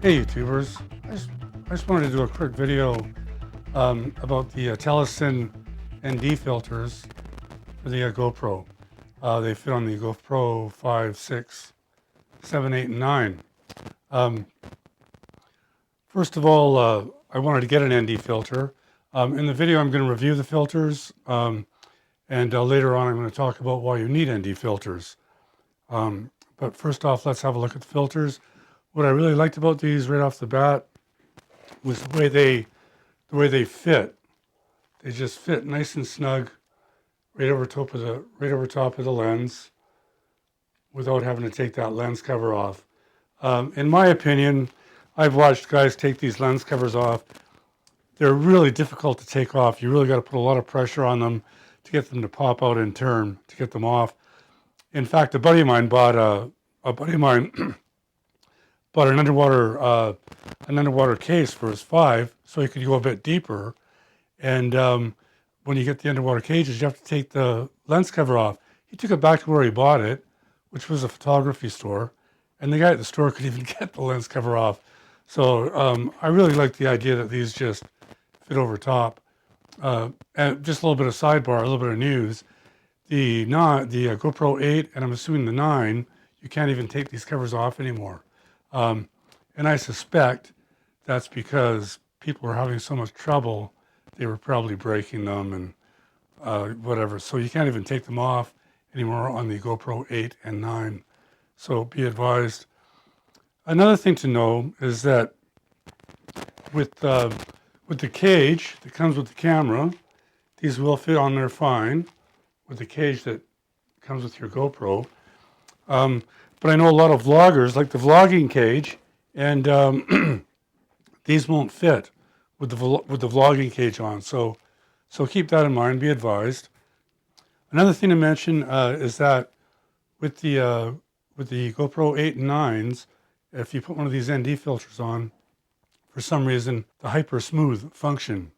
Hey YouTubers, I just wanted to do a quick video about the Telesin ND filters for the GoPro. They fit on the GoPro 5, 6, 7, 8, and 9. Um, First of all, I wanted to get an ND filter. In the video I'm going to review the filters, and later on I'm going to talk about why you need ND filters. But first off, let's have a look at the filters. What I really liked about these right off the bat was the way they fit. They just fit nice and snug right over top of the lens without having to take that lens cover off. In my opinion, I've watched guys take these lens covers off. They're really difficult to take off. You really got to put a lot of pressure on them to get them to pop out in turn, to get them off. In fact, a buddy of mine bought bought an underwater case for his 5, so he could go a bit deeper. And when you get the underwater cages, you have to take the lens cover off. He took it back to where he bought it, which was a photography store, and the guy at the store could even get the lens cover off. So I really like the idea that these just fit over top. And just a little bit of sidebar, a little bit of news. The GoPro 8, and I'm assuming the 9, you can't even take these covers off anymore. And I suspect that's because people were having so much trouble, they were probably breaking them and whatever. So you can't even take them off anymore on the GoPro 8 and 9. So be advised. Another thing to know is that with the cage that comes with the camera, these will fit on there fine with the cage that comes with your GoPro. But I know a lot of vloggers like the vlogging cage, and these won't fit with the vlogging cage on. So keep that in mind. Be advised. Another thing to mention is that with the GoPro 8 and 9s, if you put one of these ND filters on, for some reason the hyper smooth function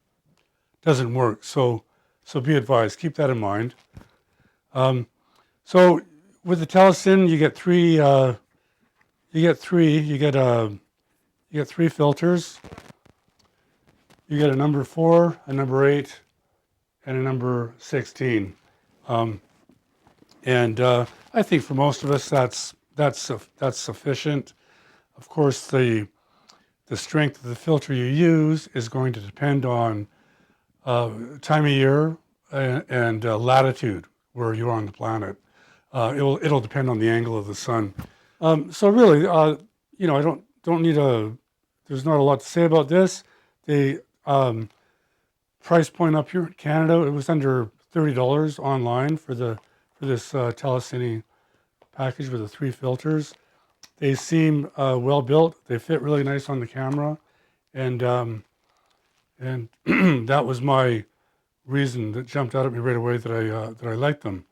doesn't work. So be advised. Keep that in mind. So with the Telesin, you get three filters. You get a number 4, a number 8, and a number 16. And I think for most of us that's sufficient. Of course, the strength of the filter you use is going to depend on time of year and latitude where you are on the planet. It'll depend on the angle of the sun. So really, I there's not a lot to say about this. The price point up here in Canada, it was under $30 online for this Telesine package with the 3 filters. They seem well built. They fit really nice on the camera, and that was my reason that jumped out at me right away that I liked them.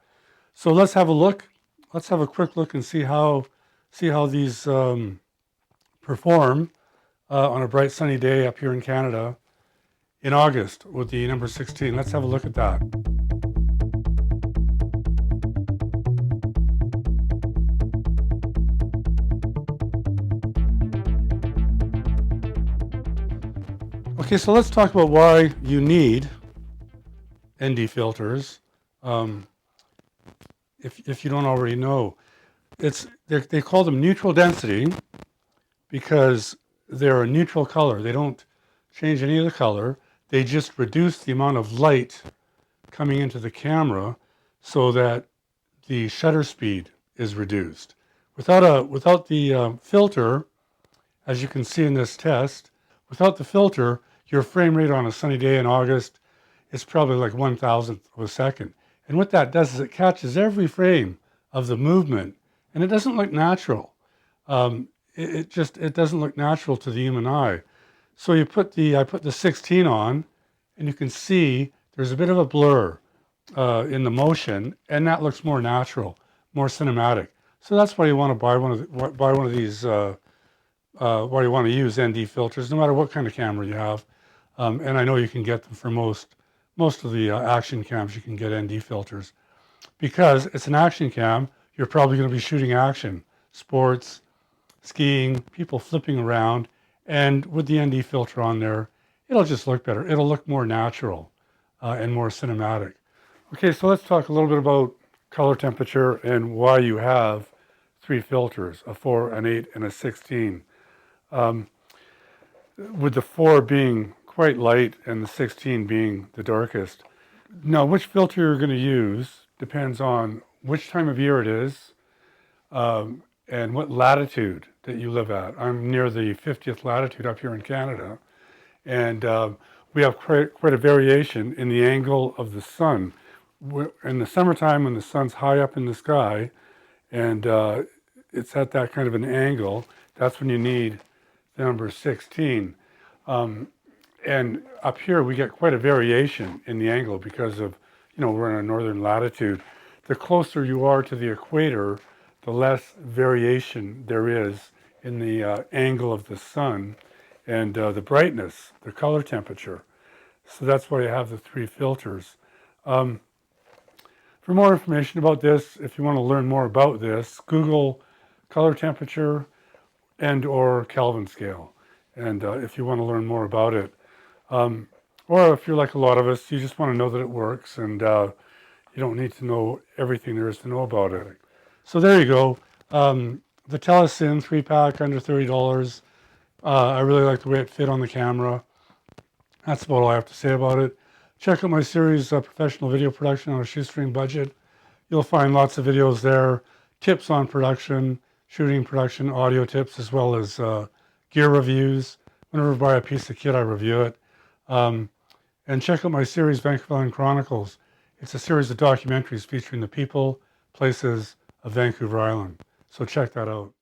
So let's have a look. Let's have a quick look and see how these perform on a bright sunny day up here in Canada in August with the number 16. Let's have a look at that. Okay, so let's talk about why you need ND filters. If you don't already know, they call them neutral density because they're a neutral color. They don't change any of the color. They just reduce the amount of light coming into the camera so that the shutter speed is reduced. Without the filter, as you can see in this test, without the filter, your frame rate on a sunny day in August is probably like 1,000th of a second. And what that does is it catches every frame of the movement, and it doesn't look natural. It doesn't look natural to the human eye. So I put the 16 on, and you can see there's a bit of a blur in the motion, and that looks more natural, more cinematic. So that's why you want to buy one of these. Why you want to use ND filters, no matter what kind of camera you have. And I know you can get them for most of the action cams. You can get ND filters because it's an action cam. You're probably going to be shooting action, sports, skiing, people flipping around, And with the ND filter on there, it'll just look better. It'll look more natural and more cinematic. Okay, so let's talk a little bit about color temperature and why you have 3 filters, a 4, an 8, and a 16. With the 4 being quite light and the 16 being the darkest. Now, which filter you're going to use depends on which time of year it is and what latitude that you live at. I'm near the 50th latitude up here in Canada, and we have quite a variation in the angle of the sun. In the summertime, when the sun's high up in the sky and it's at that kind of an angle, that's when you need the number 16. And up here we get quite a variation in the angle because of, we're in a northern latitude. The closer you are to the equator, the less variation there is in the angle of the sun and the brightness, the color temperature. So that's why I have the 3 filters. For more information about this, if you want to learn more about this, Google color temperature and or Kelvin scale. And if you want to learn more about it, or if you're like a lot of us, you just want to know that it works and you don't need to know everything there is to know about it. So there you go. The Telesine 3-pack under $30. I really like the way it fit on the camera. That's about all I have to say about it. Check out my series, Professional Video Production on a Shoestring Budget. You'll find lots of videos there, tips on production, shooting production, audio tips, as well as gear reviews. Whenever I buy a piece of kit, I review it. And check out my series, Vancouver Island Chronicles. It's a series of documentaries featuring the people, places of Vancouver Island. So check that out.